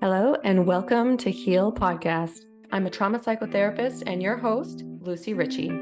Hello and welcome to Heal Podcast. I'm a trauma psychotherapist and your host, Lucie Ritchie.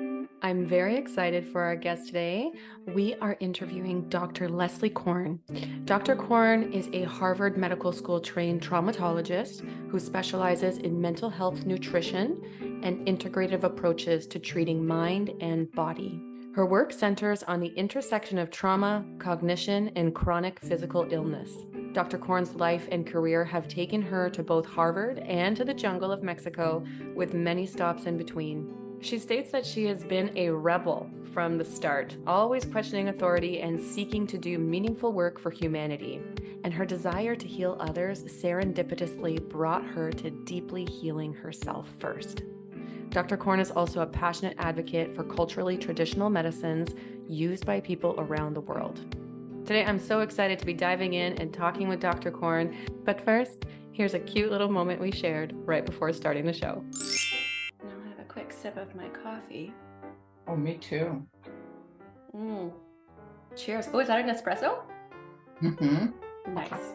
I'm very excited for our guest today. We are interviewing Dr. Leslie Korn. Dr. Korn is a Harvard Medical School trained traumatologist who specializes in mental health nutrition and integrative approaches to treating mind and body. Her work centers on the intersection of trauma, cognition, and chronic physical illness. Dr. Korn's life and career have taken her to both Harvard and to the jungle of Mexico, with many stops in between. She states that she has been a rebel from the start, always questioning authority and seeking to do meaningful work for humanity. And her desire to heal others serendipitously brought her to deeply healing herself first. Dr. Korn is also a passionate advocate for culturally traditional medicines used by people around the world. Today, I'm so excited to be diving in and talking with Dr. Korn. But first, here's a cute little moment we shared right before starting the show. Now I'll have a quick sip of my coffee. Oh, me too. Cheers. Oh, is that an espresso? Mm-hmm. Nice.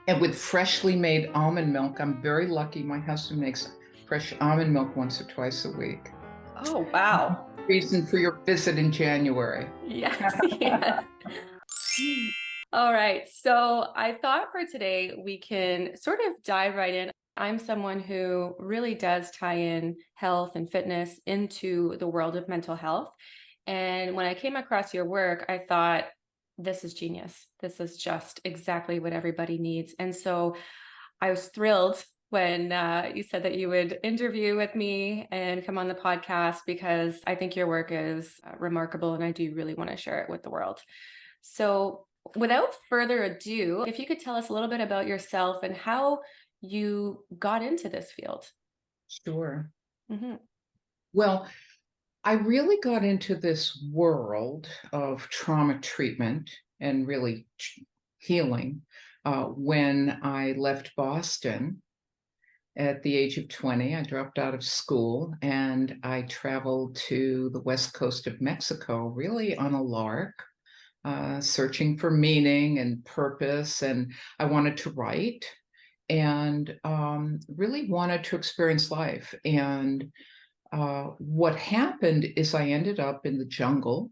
And with freshly made almond milk, I'm very lucky. My husband makes fresh almond milk once or twice a week. Oh, wow. Reason for your visit in January. Yes, yes. All right. So I thought for today, we can sort of dive right in. I'm someone who really does tie in health and fitness into the world of mental health. And when I came across your work, I thought, this is genius. This is just exactly what everybody needs. And so I was thrilled when you said that you would interview with me and come on the podcast, because I think your work is remarkable and I do really want to share it with the world. So without further ado, if you could tell us a little bit about yourself and how you got into this field. Sure. Mm-hmm. Well, I really got into this world of trauma treatment and really healing when I left Boston at the age of 20. I dropped out of school and I traveled to the west coast of Mexico, really on a lark, searching for meaning and purpose. And I wanted to write and really wanted to experience life. And what happened is I ended up in the jungle.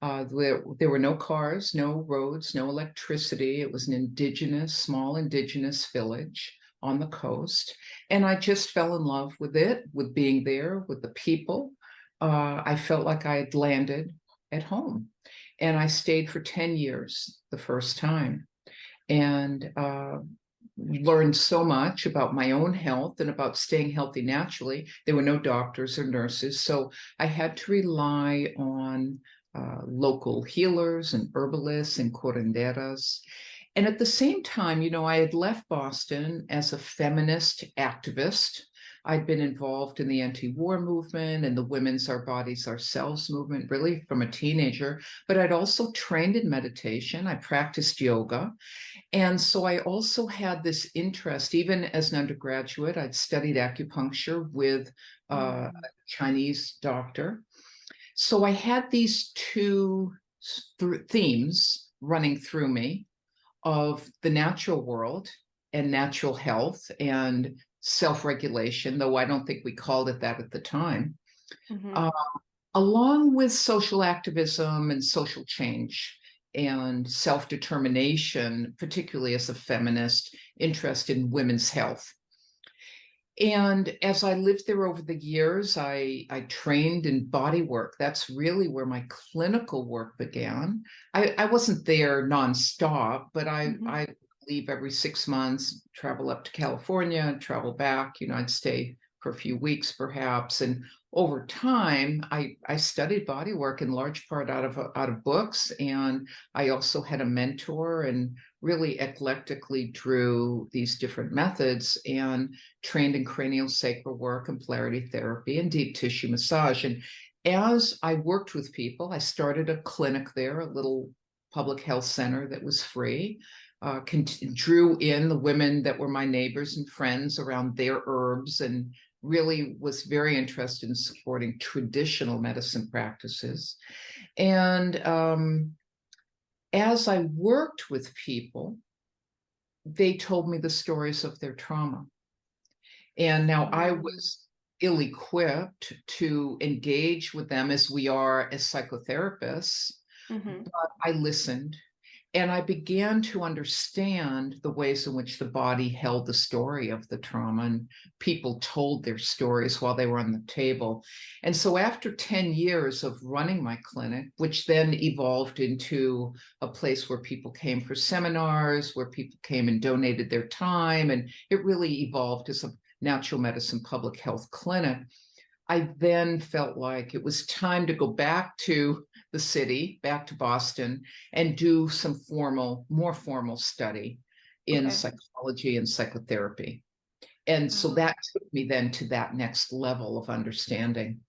There were no cars, no roads, no electricity. It was an small indigenous village on the coast. And I just fell in love with it, with being there, with the people. I felt like I had landed at home. And I stayed for 10 years the first time. And learned so much about my own health and about staying healthy naturally. There were no doctors or nurses, so I had to rely on local healers and herbalists and curanderas. And at the same time, I had left Boston as a feminist activist. I'd been involved in the anti-war movement and the women's Our Bodies, Ourselves movement, really from a teenager. But I'd also trained in meditation. I practiced yoga. And so I also had this interest, even as an undergraduate. I'd studied acupuncture with a Chinese doctor. So I had these two themes running through me of the natural world and natural health and self-regulation, though I don't think we called it that at the time, along with social activism and social change and self-determination, particularly as a feminist, interest in women's health. And as I lived there over the years, I trained in body work. That's really where my clinical work began. I wasn't there nonstop, but I leave every 6 months, travel up to California, travel back. I'd stay for a few weeks perhaps. And over time, I studied body work in large part out of books. And I also had a mentor and really eclectically drew these different methods and trained in cranial sacral work and polarity therapy and deep tissue massage. And as I worked with people, I started a clinic there, a little public health center that was free. Drew in the women that were my neighbors and friends around their herbs, and really was very interested in supporting traditional medicine practices. And as I worked with people, they told me the stories of their trauma. And now I Mm. was ill-equipped to engage with them as we are as psychotherapists, Hmm. but I listened and I began to understand the ways in which the body held the story of the trauma, and people told their stories while they were on the table. And so after 10 years of running my clinic, which then evolved into a place where people came for seminars, where people came and donated their time, and it really evolved as a natural medicine public health clinic, I then felt like it was time to go back to the city, back to Boston, and do some more formal study in Okay. psychology and psychotherapy. And so Wow. that took me then to that next level of understanding.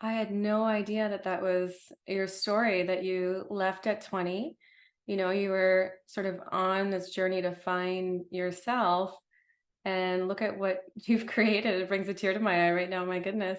I had no idea that that was your story, that you left at 20. You were sort of on this journey to find yourself, and look at what you've created. It brings a tear to my eye right now, my goodness.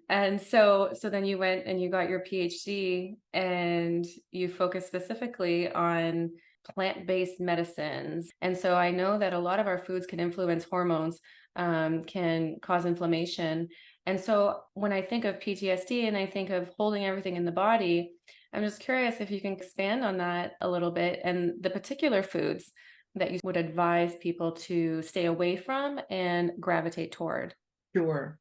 And so then you went and you got your PhD, and you focus specifically on plant-based medicines. And so I know that a lot of our foods can influence hormones, can cause inflammation. And so when I think of PTSD and I think of holding everything in the body, I'm just curious if you can expand on that a little bit, and the particular foods that you would advise people to stay away from and gravitate toward. Sure.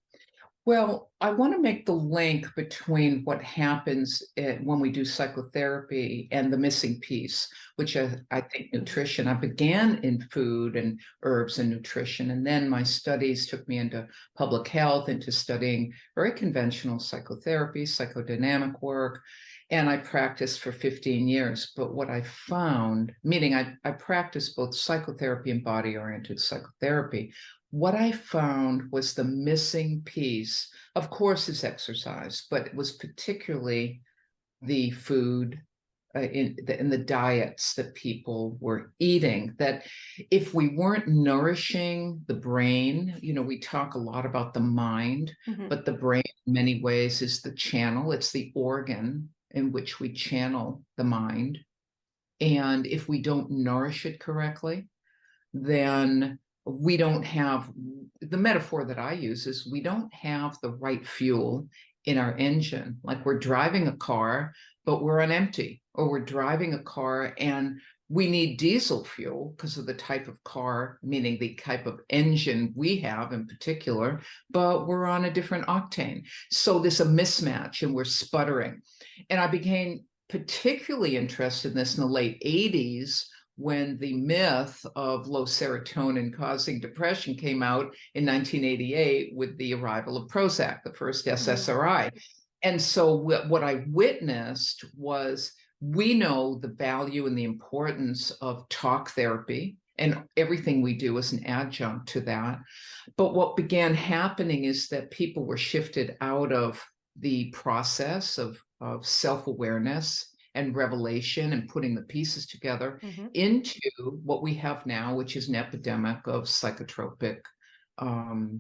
Well, I want to make the link between what happens when we do psychotherapy and the missing piece, which I think nutrition. I began in food and herbs and nutrition, and then my studies took me into public health, into studying very conventional psychotherapy, psychodynamic work, and I practiced for 15 years. But what I found, meaning I practiced both psychotherapy and body-oriented psychotherapy, what I found was the missing piece, of course, is exercise, but it was particularly the food in the diets that people were eating. That if we weren't nourishing the brain, we talk a lot about the mind, Mhm. but the brain in many ways is the channel, it's the organ in which we channel the mind. And if we don't nourish it correctly, then we don't have the metaphor that I use is we don't have the right fuel in our engine. Like we're driving a car, but we're on empty, or we're driving a car and we need diesel fuel because of the type of car, meaning the type of engine we have in particular, but we're on a different octane. So there's a mismatch and we're sputtering. And I became particularly interested in this in the late 80s when the myth of low serotonin causing depression came out in 1988 with the arrival of Prozac, the first Mhm. SSRI. And so what I witnessed was we know the value and the importance of talk therapy, and everything we do is an adjunct to that. But what began happening is that people were shifted out of the process of self-awareness and revelation and putting the pieces together Mhm. into what we have now, which is an epidemic of psychotropic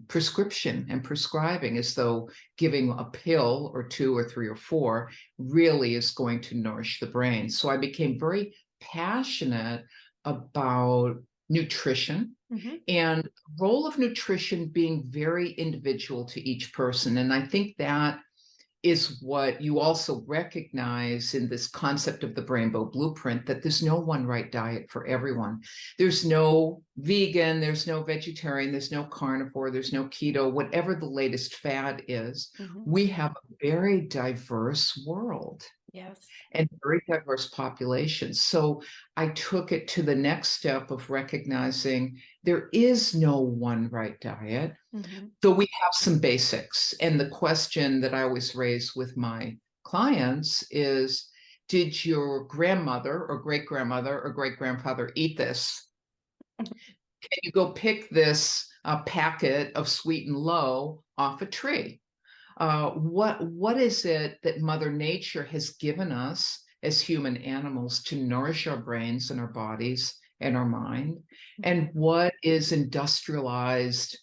prescription and prescribing, as though giving a pill or two or three or four really is going to nourish the brain. So I became very passionate about nutrition Mhm. and the role of nutrition being very individual to each person. And I think that is what you also recognize in this concept of the rainbow blueprint, that there's no one right diet for everyone. There's no vegan, there's no vegetarian, there's no carnivore, there's no keto, whatever the latest fad is. Mhm. We have a very diverse world Yes. and very diverse populations. So I took it to the next step of recognizing there is no one right diet. Mhm. So we have some basics. And the question that I always raise with my clients is, did your grandmother or great grandmother or great grandfather eat this? Can you go pick this packet of sweet and low off a tree? What is it that Mother Nature has given us as human animals to nourish our brains and our bodies and our mind? Mhm. And what is industrialized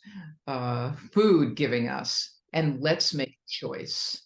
food giving us? And let's make a choice.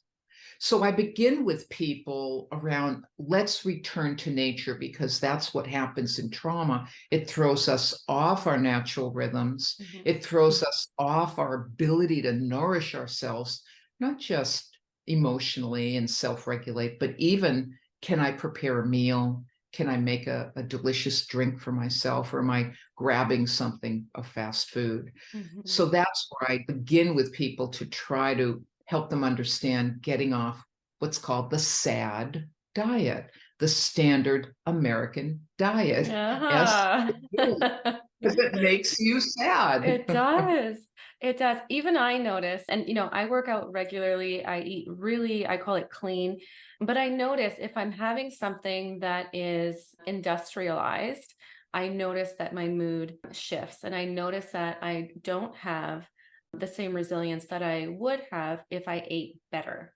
So I begin with people around, let's return to nature, because that's what happens in trauma. It throws us off our natural rhythms. Mhm. It throws us off our ability to nourish ourselves, not just emotionally and self-regulate, but even, can I prepare a meal? Can I make a delicious drink for myself? Or am I grabbing something of fast food? Mhm. So that's where I begin with people to try to help them understand getting off what's called the SAD diet, the standard American diet. S, Uh-huh. because it makes you sad. It does. It does. Even I notice, and I work out regularly. I eat really, I call it clean, but I notice if I'm having something that is industrialized, I notice that my mood shifts, and I notice that I don't have the same resilience that I would have if I ate better.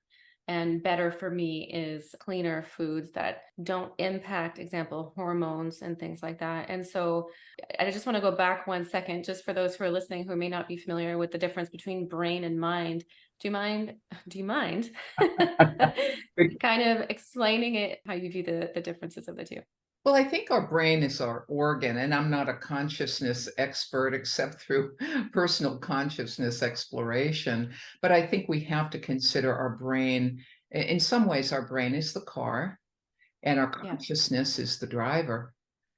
And better for me is cleaner foods that don't impact, example, hormones and things like that. And so I just want to go back 1 second, just for those who are listening who may not be familiar with the difference between brain and mind. Do you mind? Do you mind kind of explaining it, how you view the differences of the two? Well, I think our brain is our organ, and I'm not a consciousness expert except through personal consciousness exploration. But I think we have to consider our brain. In some ways, our brain is the car, and our Yeah, consciousness is the driver.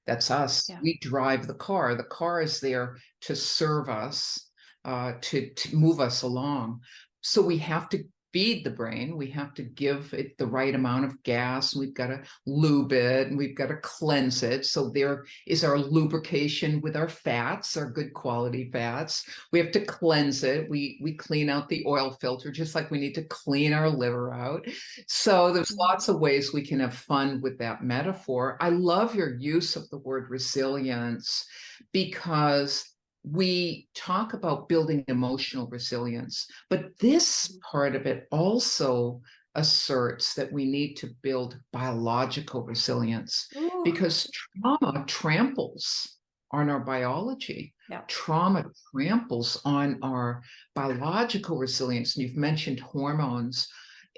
That's us. yeah. We drive the car. The car is there to serve us, to move us along. So we have to feed the brain. We have to give it the right amount of gas. We've got to lube it, and we've got to cleanse it. So there is our lubrication with our fats, our good quality fats. We have to cleanse it. We clean out the oil filter, just like we need to clean our liver out. So there's Mhm. lots of ways we can have fun with that metaphor. I love your use of the word resilience, because we talk about building emotional resilience, but this part of it also asserts that we need to build biological resilience, Ooh, because trauma tramples on our biology. yeah. Trauma tramples on our biological resilience. And you've mentioned hormones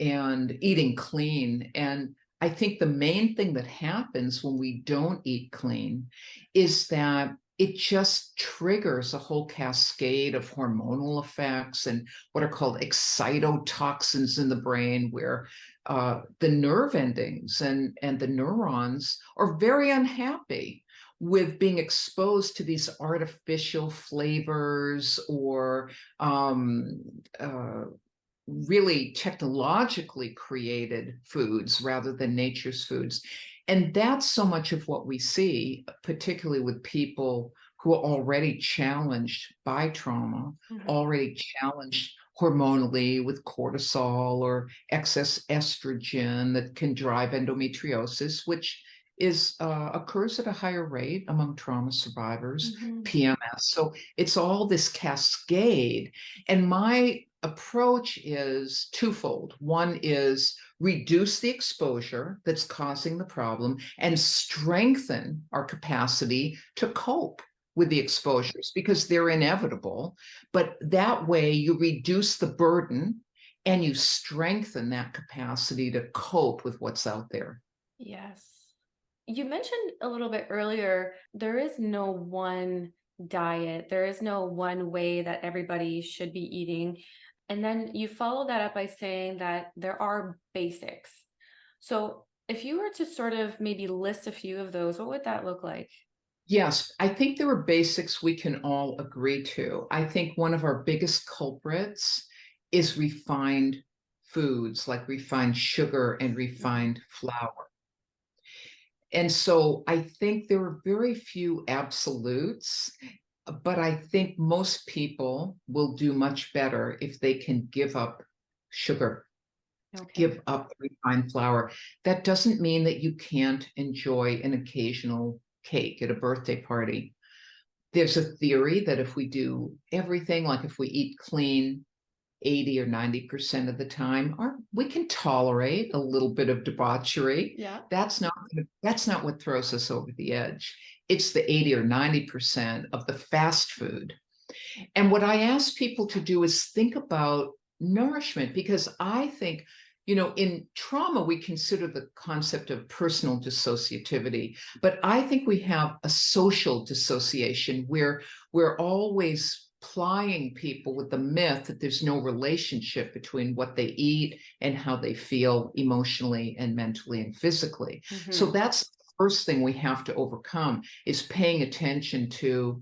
and eating clean. And I think the main thing that happens when we don't eat clean is that it just triggers a whole cascade of hormonal effects and what are called excitotoxins in the brain, where the nerve endings and the neurons are very unhappy with being exposed to these artificial flavors or uh, really technologically created foods rather than nature's foods. And that's so much of what we see, particularly with people who are already challenged by trauma, Mhm. already challenged hormonally with cortisol or excess estrogen that can drive endometriosis, which is occurs at a higher rate among trauma survivors, Mhm. PMS. So it's all this cascade. And my approach is twofold. One is reduce the exposure that's causing the problem and strengthen our capacity to cope with the exposures, because they're inevitable. But that way you reduce the burden and you strengthen that capacity to cope with what's out there. Yes. You mentioned a little bit earlier, there is no one diet, there is no one way that everybody should be eating. And then you follow that up by saying that there are basics. So if you were to sort of maybe list a few of those, what would that look like? Yes, I think there are basics we can all agree to. I think one of our biggest culprits is refined foods, like refined sugar and Mhm. refined flour. And so I think there are very few absolutes, but I think most people will do much better if they can give up sugar, Okay. give up refined flour. That doesn't mean that you can't enjoy an occasional cake at a birthday party. There's a theory that if we do everything, like if we eat clean 80 or 90% of the time, we can tolerate a little bit of debauchery. Yeah. That's not what throws us over the edge. It's the 80 or 90% of the fast food. And what I ask people to do is think about nourishment, because I think In trauma, we consider the concept of personal dissociativity, but I think we have a social dissociation where we're always plying people with the myth that there's no relationship between what they eat and how they feel emotionally and mentally and physically. So Mm-hmm. that's the first thing we have to overcome, is paying attention to,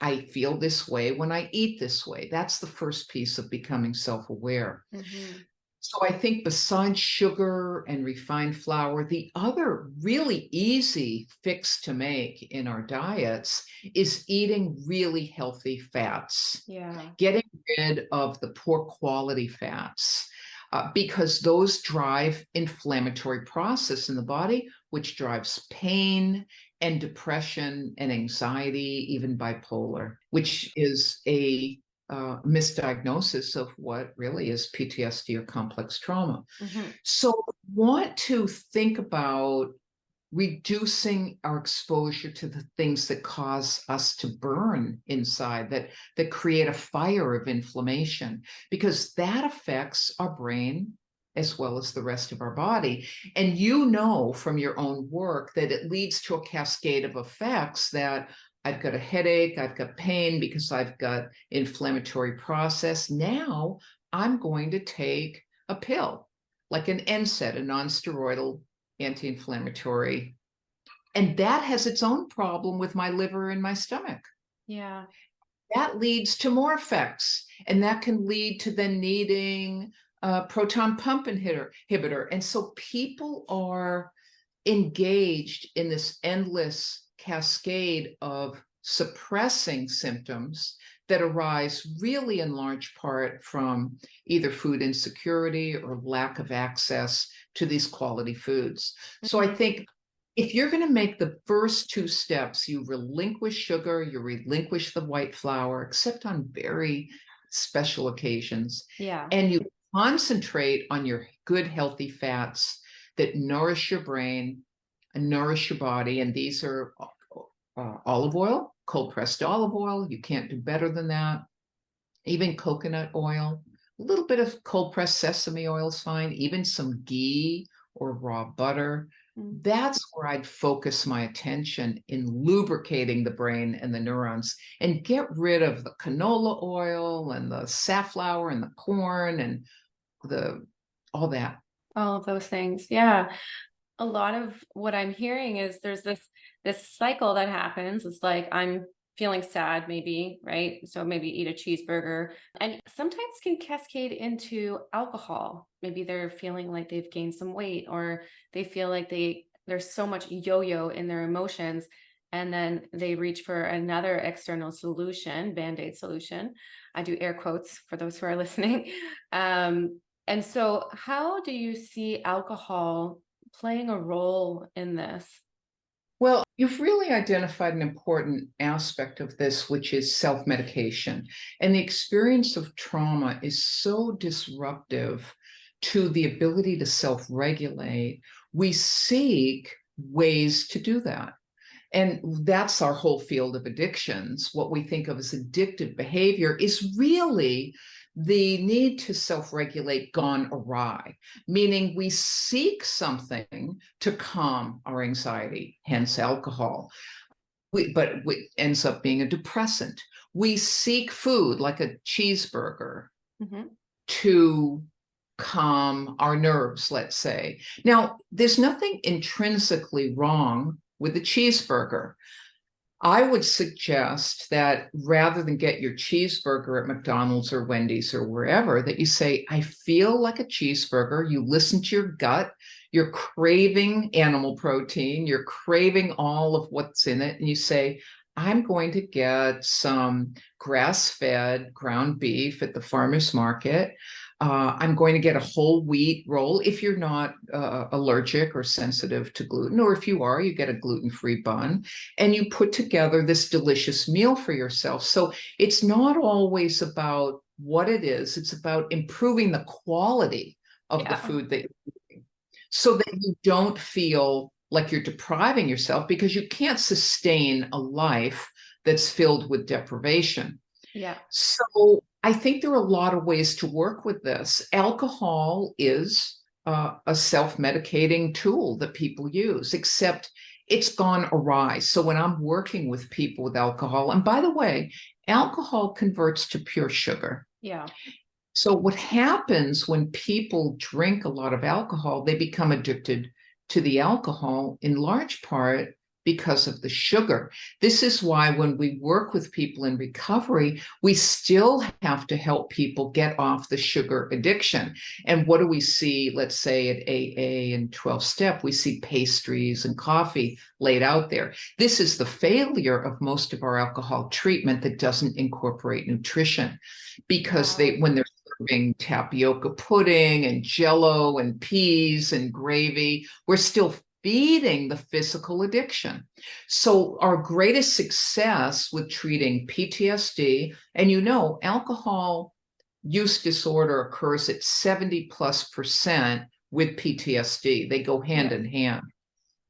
I feel this way when I eat this way. That's the first piece of becoming self-aware. Mm-hmm. So I think besides sugar and refined flour, the other really easy fix to make in our diets is eating really healthy fats, Yeah. getting rid of the poor quality fats, because those drive inflammatory process in the body, which drives pain and depression and anxiety, even bipolar, which is a misdiagnosis of what really is PTSD or complex trauma. Mm-hmm. So, want to think about reducing our exposure to the things that cause us to burn inside, that create a fire of inflammation, because that affects our brain as well as the rest of our body. And from your own work that it leads to a cascade of effects, that I've got a headache, I've got pain because I've got inflammatory process. Now I'm going to take a pill, like an NSAID, a non-steroidal anti-inflammatory, and that has its own problem with my liver and my stomach. Yeah. That leads to more effects, and that can lead to then needing a proton pump inhibitor. And so people are engaged in this endless cascade of suppressing symptoms that arise really in large part from either food insecurity or lack of access to these quality foods. So I Mm-hmm. think if you're going to make the first two steps, you relinquish sugar, you relinquish the white flour, except on very special occasions, Yeah. and you concentrate on your good, healthy fats that nourish your brain and nourish your body. And these are olive oil, cold pressed olive oil. You can't do better than that. Even coconut oil, a little bit of cold pressed sesame oil is fine, even some ghee or raw butter. Mm. That's where I'd focus my attention in lubricating the brain and the neurons, and get rid of the canola oil and the safflower and the corn and the all that. All of those things. Yeah. A lot of what I'm hearing is there's this cycle that happens. It's like I'm feeling sad, maybe, right? So maybe eat a cheeseburger, and sometimes can cascade into alcohol. Maybe they're feeling like they've gained some weight, or they feel like there's so much yo-yo in their emotions, and then they reach for another external solution, band-aid solution. I do air quotes for those who are listening. And so how do you see alcohol playing a role in this? Well, you've really identified an important aspect of this, which is self medication. And the experience of trauma is so disruptive to the ability to self regulate. We seek ways to do that. And that's our whole field of addictions. What we think of as addictive behavior is really the need to self-regulate gone awry, meaning we seek something to calm our anxiety, hence alcohol. But it ends up being a depressant. We seek food like a cheeseburger Mhm. to calm our nerves, let's say. Now, there's nothing intrinsically wrong with a cheeseburger. I would suggest that rather than get your cheeseburger at McDonald's or Wendy's or wherever, that you say, I feel like a cheeseburger. You listen to your gut. You're craving animal protein. You're craving all of what's in it. And you say, I'm going to get some grass-fed ground beef at the farmer's market. I'm going to get a whole wheat roll if you're not allergic or sensitive to gluten, or if you are, you get a gluten-free bun, and you put together this delicious meal for yourself. So it's not always about what it is, it's about improving the quality of the Yeah. food that you're eating, so that you don't feel like you're depriving yourself, because you can't sustain a life that's filled with deprivation. Yeah. So I think there are a lot of ways to work with this. Alcohol is a self-medicating tool that people use, except it's gone awry. So when I'm working with people with alcohol, and by the way, alcohol converts to pure sugar. Yeah. So what happens when people drink a lot of alcohol, they become addicted to the alcohol in large part because of the sugar. This is why when we work with people in recovery, we still have to help people get off the sugar addiction. And what do we see, let's say at AA and 12 step, we see pastries and coffee laid out there. This is the failure of most of our alcohol treatment that doesn't incorporate nutrition, because Wow. when they're serving tapioca pudding and jello and peas and gravy, we're still feeding the physical addiction. So our greatest success with treating PTSD, and alcohol use disorder occurs at 70+% with PTSD. They go hand Yeah. in hand.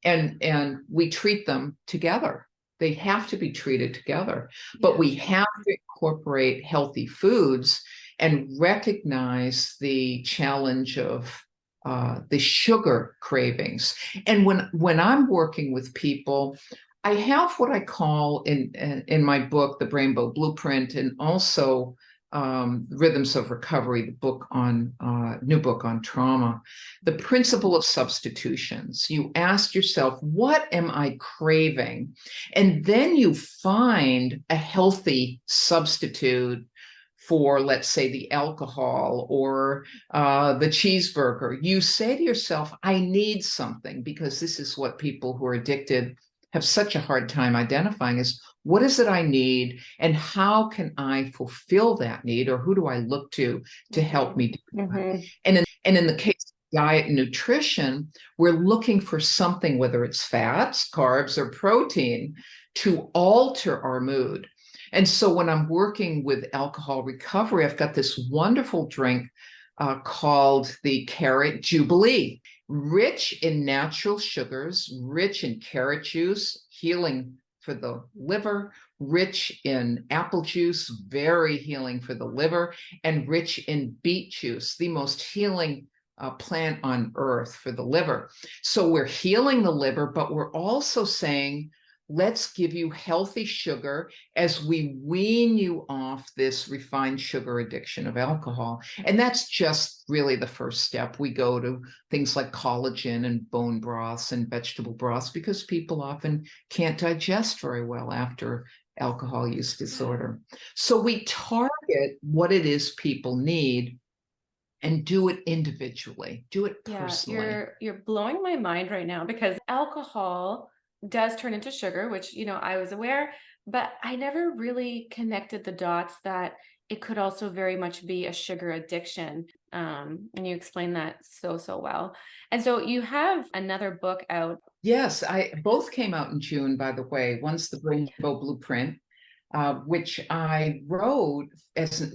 And we treat them together. They have to be treated together, but Yeah. we have to incorporate healthy foods and recognize the challenge of the sugar cravings. And when I'm working with people, I have what I call in my book, The Rainbow Blueprint, and also Rhythms of Recovery, the book on new book on trauma, the principle of substitutions. You ask yourself, what am I craving? And then you find a healthy substitute for, let's say, the alcohol or the cheeseburger. You say to yourself, I need something, because this is what people who are addicted have such a hard time identifying, is what is it I need and how can I fulfill that need, or who do I look to help me do that? Mm-hmm. And in the case of diet and nutrition, we're looking for something, whether it's fats, carbs, or protein, to alter our mood. And so when I'm working with alcohol recovery, I've got this wonderful drink called the Carrot Jubilee, rich in natural sugars, rich in carrot juice, healing for the liver, rich in apple juice, very healing for the liver, and rich in beet juice, the most healing plant on earth for the liver. So we're healing the liver, but we're also saying, let's give you healthy sugar as we wean you off this refined sugar addiction of alcohol. And that's just really the first step. We go to things like collagen and bone broths and vegetable broths, because people often can't digest very well after alcohol use disorder. So we target what it is people need and do it individually, do it Yeah, personally. you're blowing my mind right now, because alcohol does turn into sugar, which, I was aware, but I never really connected the dots that it could also very much be a sugar addiction. And you explained that so, so well. And so you have another book out. Yes, I both came out in June, by the way. One's the Rainbow Blueprint, which I wrote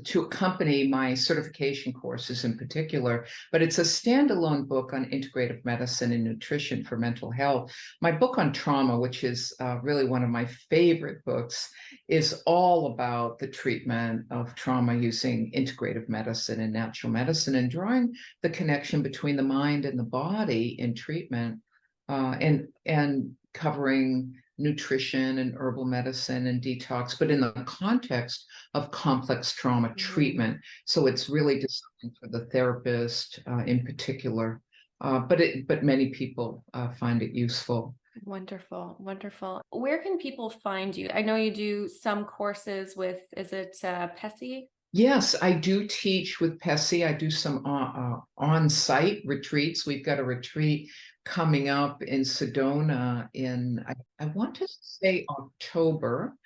to accompany my certification courses in particular, but it's a standalone book on integrative medicine and nutrition for mental health. My book on trauma, which is really one of my favorite books, is all about the treatment of trauma using integrative medicine and natural medicine, and drawing the connection between the mind and the body in treatment, and covering nutrition and herbal medicine and detox, but in the context of complex trauma Mhm. treatment. So it's really designed for the therapist in particular, but many people find it useful. Wonderful, wonderful. Where can people find you? I know you do some courses with, is it PESI? Yes, I do teach with PESI. I do some on-site retreats. We've got a retreat coming up in Sedona in, I want to say October.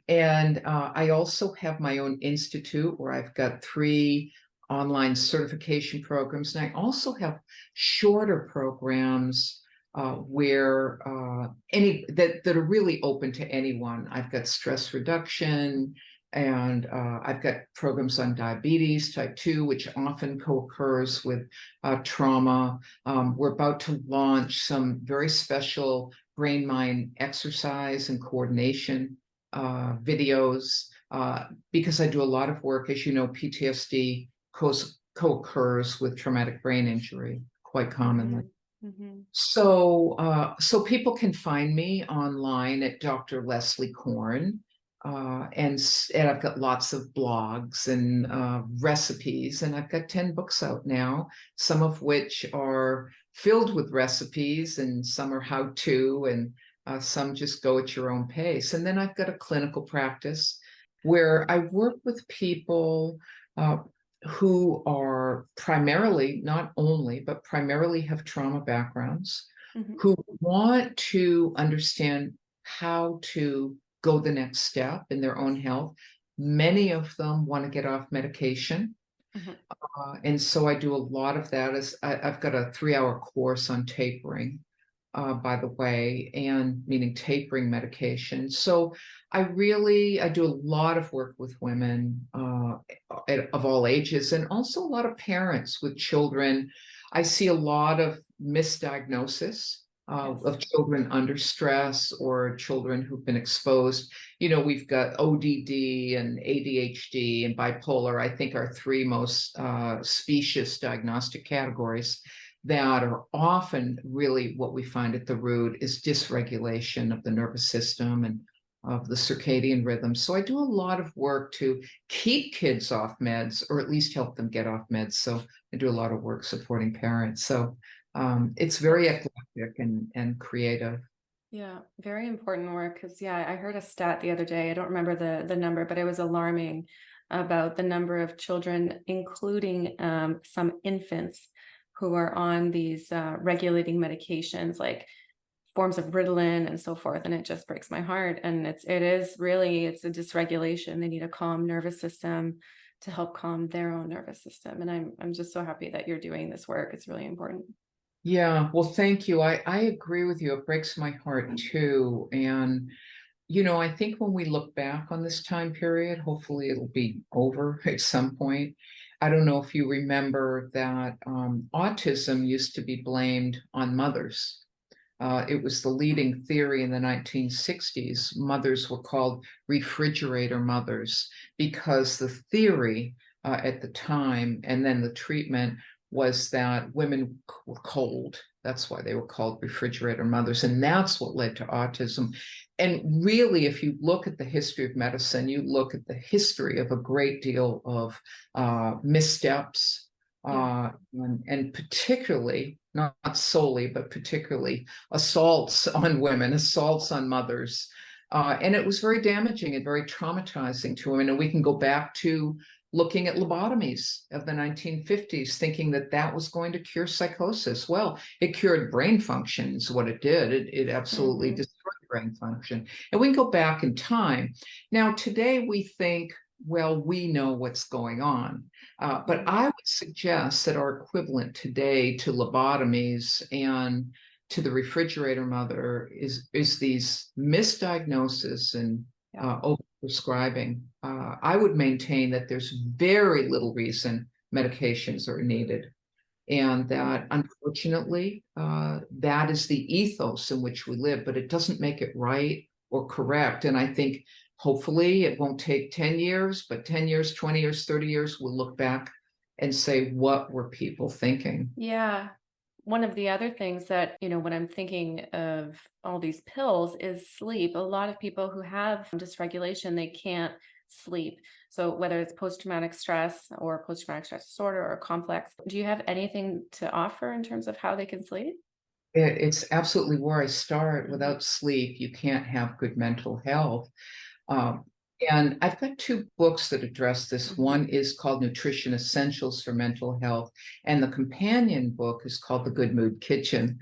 And I also have my own institute where I've got 3 online certification programs. And I also have shorter programs where any that are really open to anyone. I've got stress reduction, and I've got programs on diabetes type 2, which often co-occurs with trauma. We're about to launch some very special brain mind exercise and coordination videos because I do a lot of work. As you know, PTSD co-occurs with traumatic brain injury quite commonly. Mm-hmm. So people can find me online at Dr. Leslie Korn, and I've got lots of blogs and recipes, and I've got 10 books out now, some of which are filled with recipes, and some are how-to, and some just go at your own pace. And then I've got a clinical practice where I work with people uh, who are primarily, not only, but primarily have trauma backgrounds, Mm-hmm. who want to understand how to go the next step in their own health. Many of them want to get off medication. Mm-hmm. And so I do a lot of that. I've got a 3-hour course on tapering, by the way, and meaning tapering medication. So I do a lot of work with women of all ages, and also a lot of parents with children. I see a lot of misdiagnosis Yes. of children under stress or children who've been exposed. We've got ODD and ADHD and bipolar, I think, are three most specious diagnostic categories that are often really what we find at the root is dysregulation of the nervous system and of the circadian rhythm. So I do a lot of work to keep kids off meds, or at least help them get off meds. So I do a lot of work supporting parents. So it's very Yes. eclectic and creative. Yeah, very important work because yeah, I heard a stat the other day. I don't remember the number, but it was alarming about the number of children, including some infants, who are on these regulating medications like forms of Ritalin and so forth. And it just breaks my heart. And it's a dysregulation. They need a calm nervous system to help calm their own nervous system. And I'm just so happy that you're doing this work. It's really important. Yeah, well, thank you. I agree with you. It breaks my heart too. And I think when we look back on this time period, hopefully it'll be over at some point. I don't know if you remember that autism used to be blamed on mothers. It was the leading theory in the 1960s. Mothers were called refrigerator mothers because the theory at the time and then the treatment was that women were cold. That's why they were called refrigerator mothers. And that's what led to autism. And really, if you look at the history of medicine, you look at the history of a great deal of missteps, Yeah. and particularly, not solely, but particularly assaults on women, assaults on mothers. And it was very damaging and very traumatizing to women. And we can go back to looking at lobotomies of the 1950s, thinking that that was going to cure psychosis. Well, it cured brain function is what it did. It absolutely Mm-hmm. destroyed brain function. And we can go back in time. Now, today we think, well, we know what's going on. But Mm-hmm. I would suggest that our equivalent today to lobotomies and to the refrigerator mother is these misdiagnoses and Yeah. overprescribing. I would maintain that there's very little reason medications are needed, and that unfortunately that is the ethos in which we live, but it doesn't make it right or correct. And I think hopefully it won't take 10 years, but 10 years, 20 years, 30 years, we'll look back and say, what were people thinking? Yeah. One of the other things that, when I'm thinking of all these pills is sleep. A lot of people who have dysregulation, they can't sleep. So whether it's post-traumatic stress or post-traumatic stress disorder or complex, do you have anything to offer in terms of how they can sleep? It's absolutely where I start. Mhm. Without sleep, you can't have good mental health. Um, and I've got two books that address this. Mhm. One is called Nutrition Essentials for Mental Health, and the companion book is called The Good Mood Kitchen.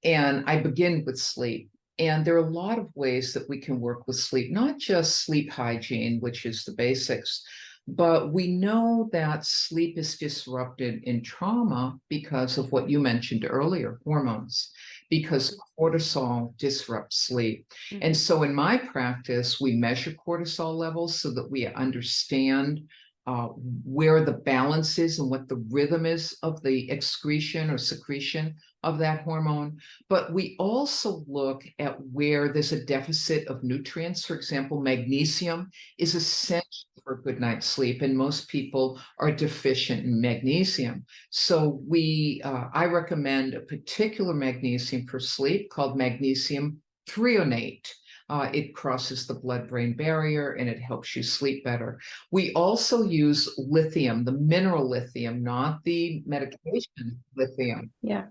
And I begin with sleep. And there are a lot of ways that we can work with sleep, not just sleep hygiene, which is the basics, but we know that sleep is disrupted in trauma because of what you mentioned earlier, hormones, because cortisol disrupts sleep. And Mhm. so in my practice, we measure cortisol levels so that we understand where the balance is and what the rhythm is of the excretion or secretion of that hormone. But we also look at where there's a deficit of nutrients. For example, magnesium is essential for a good night's sleep, and most people are deficient in magnesium. So I recommend a particular magnesium for sleep called magnesium threonate. It crosses the blood-brain barrier and it helps you sleep better. We also use lithium, the mineral lithium, not the medication lithium. Yeah.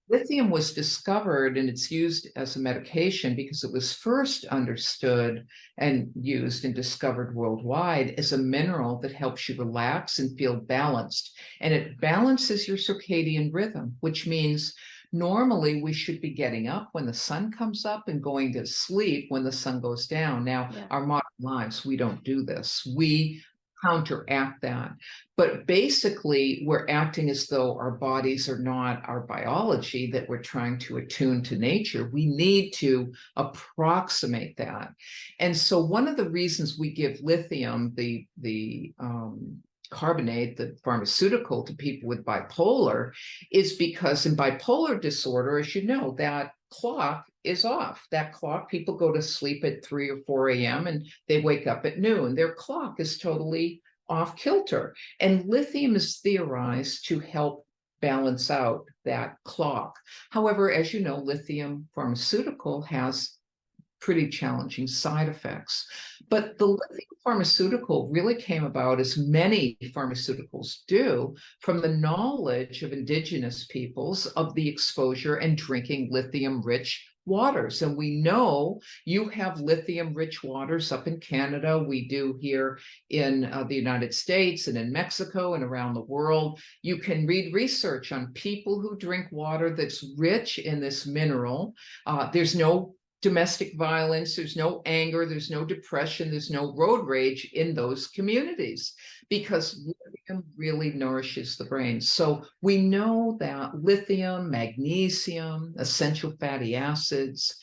Lithium was discovered and it's used as a medication because it was first understood and used and discovered worldwide as a mineral that helps you relax and feel balanced. And it balances your circadian rhythm, which means normally we should be getting up when the sun comes up and going to sleep when the sun goes down. Now, our modern lives, we don't do this. We counteract that. But basically, we're acting as though our bodies are not our biology, that we're trying to attune to nature. We need to approximate that. And so one of the reasons we give lithium, the carbonate, the pharmaceutical, to people with bipolar is because in bipolar disorder, as you know, that clock is off. That clock, people go to sleep at 3 or 4 a.m. and they wake up at noon. Their clock is totally off kilter. And lithium is theorized to help balance out that clock. However, as you know, lithium pharmaceutical has pretty challenging side effects. But the lithium pharmaceutical really came about, as many pharmaceuticals do, from the knowledge of indigenous peoples of the exposure and drinking lithium-rich waters. And we know you have lithium-rich waters up in Canada. We do here in the United States and in Mexico and around the world. You can read research on people who drink water that's rich in this mineral. There's no domestic violence, there's no anger, there's no depression, there's no road rage in those communities because lithium really nourishes the brain. So we know that lithium, magnesium, essential fatty acids,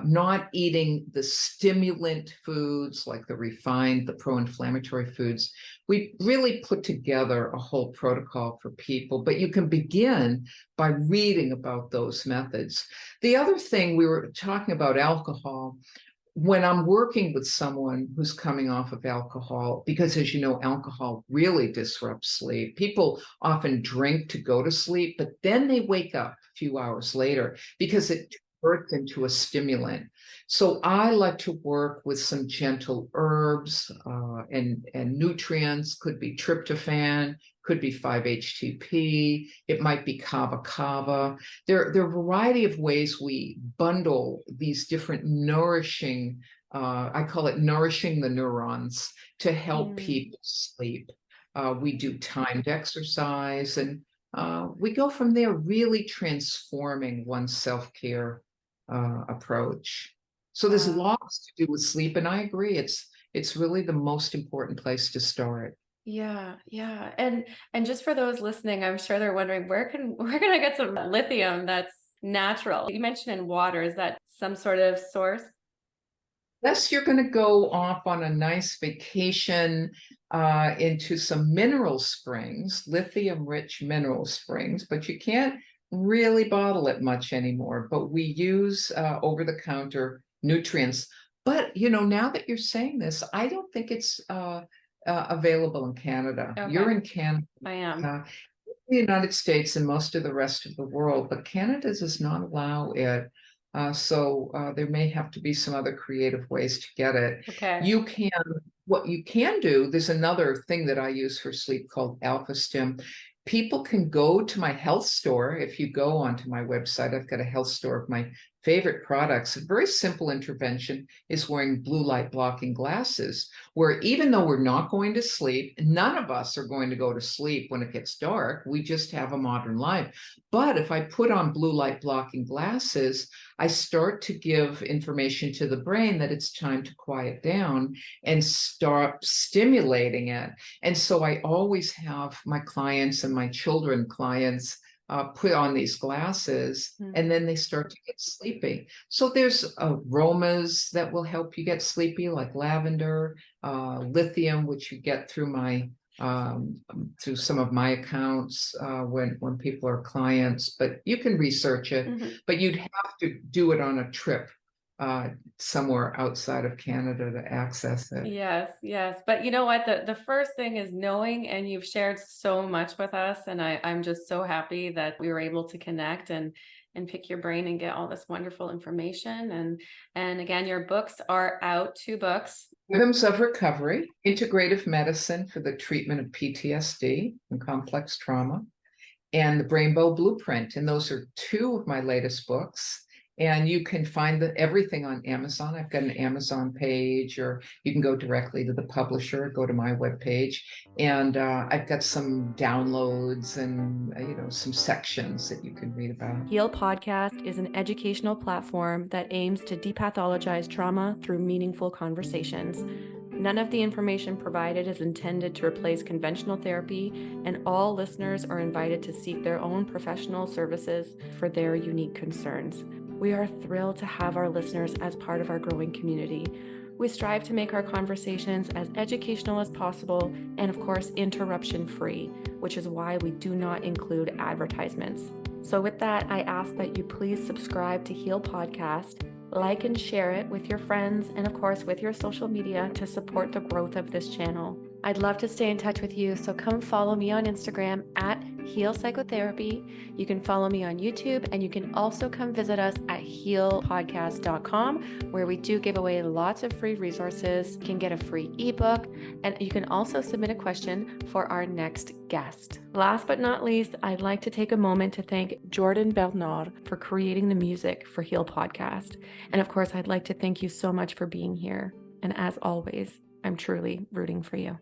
not eating the stimulant foods like the refined, the pro-inflammatory foods. We really put together a whole protocol for people, but you can begin by reading about those methods. The other thing, we were talking about alcohol. When I'm working with someone who's coming off of alcohol, because as you know, alcohol really disrupts sleep. People often drink to go to sleep, but then they wake up a few hours later because it converts into a stimulant. So I like to work with some gentle herbs and nutrients. Could be tryptophan, could be 5-HTP, it might be kava kava. There are a variety of ways we bundle these different nourishing, I call it nourishing the neurons, to help people sleep. We do timed exercise, and we go from there, really transforming one's self-care approach. So there's lots to do with sleep, and I agree, it's really the most important place to start. Yeah, yeah. And just for those listening, I'm sure they're wondering where can I get some lithium that's natural? You mentioned in water, is that some sort of source? Unless you're going to go off on a nice vacation into some mineral springs, lithium-rich mineral springs, but you can't really bottle it much anymore. But we use over-the-counter nutrients. But, you know, now that you're saying this, I don't think it's available in Canada. Okay. You're in Canada. I am. The United States and most of the rest of the world, but Canada does not allow it. So there may have to be some other creative ways to get it. Okay. What you can do, there's another thing that I use for sleep called Alpha Stim. People can go to my health store. If you go onto my website, I've got a health store of my favorite products. A very simple intervention is wearing blue light blocking glasses, where even though we're not going to sleep, none of us are going to go to sleep when it gets dark. We just have a modern life. But if I put on blue light blocking glasses, I start to give information to the brain that it's time to quiet down and start stimulating it. And so I always have my clients and my children clients put on these glasses, and then they start to get sleepy. So there's aromas that will help you get sleepy, like lavender, lithium, which you get through my through some of my accounts when people are clients, but you can research it, but you'd have to do it on a trip somewhere outside of Canada to access it. Yes, yes. But you know what? The first thing is knowing, and you've shared so much with us. And I'm just so happy that we were able to connect and pick your brain and get all this wonderful information. And again, your books are out, 2 books. Rhythms of Recovery, Integrative Medicine for the Treatment of PTSD and Complex Trauma, and The Rainbow Blueprint. And those are 2 of my latest books. And you can find everything on Amazon. I've got an Amazon page, or you can go directly to the publisher, go to my webpage. And I've got some downloads and some sections that you can read about. Heal Podcast is an educational platform that aims to depathologize trauma through meaningful conversations. None of the information provided is intended to replace conventional therapy, and all listeners are invited to seek their own professional services for their unique concerns. We are thrilled to have our listeners as part of our growing community. We strive to make our conversations as educational as possible and, of course, interruption-free, which is why we do not include advertisements. So with that, I ask that you please subscribe to Heal Podcast, like and share it with your friends, and of course with your social media to support the growth of this channel. I'd love to stay in touch with you, so come follow me on Instagram at Heal Psychotherapy. You can follow me on YouTube, and you can also come visit us at healpodcast.com, where we do give away lots of free resources. You can get a free ebook, and you can also submit a question for our next guest. Last but not least, I'd like to take a moment to thank Jordan Bernard for creating the music for Heal Podcast. And of course, I'd like to thank you so much for being here. And as always, I'm truly rooting for you.